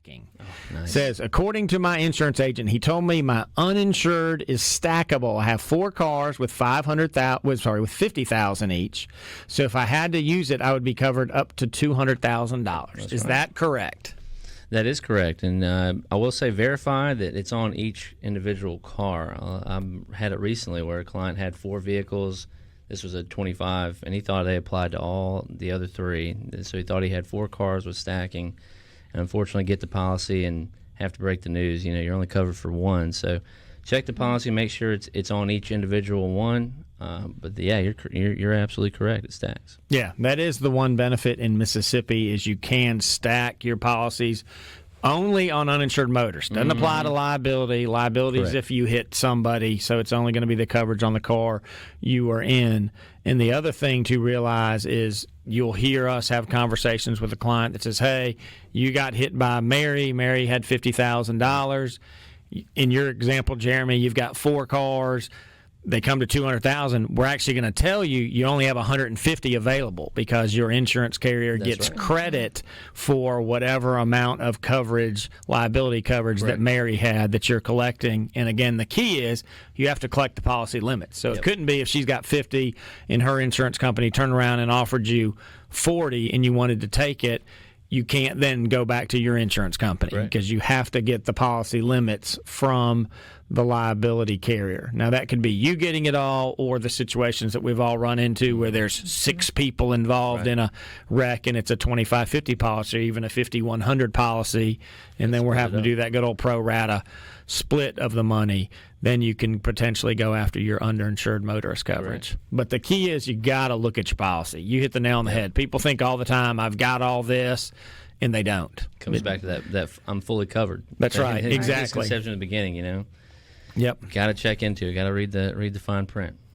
stacking. Nice. Says, according to my insurance agent, he told me my uninsured is stackable. I have 4 cars with with 50,000 each. So if I had to use it, I would be covered up to $200,000. Is that correct? That is correct, and I will say verify that it's on each individual car. I had it recently where a client had 4 vehicles. This was a 25, and he thought they applied to all the other 3. So he thought he had 4 cars with stacking, and unfortunately get the policy and have to break the news. You know, you're only covered for 1. So check the policy, make sure it's on each individual one. But yeah, you're absolutely correct. It stacks. Yeah, that is the one benefit in Mississippi is you can stack your policies only on uninsured motorists. Doesn't apply to liability. Liability is if you hit somebody, so it's only going to be the coverage on the car you are in. And the other thing to realize is you'll hear us have conversations with a client that says, hey, you got hit by Mary. Mary had $50,000. In your example, Jeremy, you've got 4 cars. They come to $200,000. We're actually going to tell you you only have 150 available because your insurance carrier gets credit for whatever amount of coverage, liability coverage that Mary had that you're collecting. And again, the key is you have to collect the policy limits. So it couldn't be if she's got 50 and her insurance company turned around and offered you 40 and you wanted to take it. You can't then go back to your insurance company because you have to get the policy limits from the liability carrier. Now, that could be you getting it all or the situations that we've all run into where there's 6 people involved in a wreck and it's a 25-50 policy or even a 50-100 policy, and then we're having to do that good old pro rata split of the money. Then you can potentially go after your underinsured motorist coverage. But the key is you got to look at your policy. You hit the nail on the head. People think all the time, I've got all this, and they don't. Comes back to that I'm fully covered. That's right, exactly. Misconception in the beginning, you know. Yep. Got to check into it. Got to read the fine print.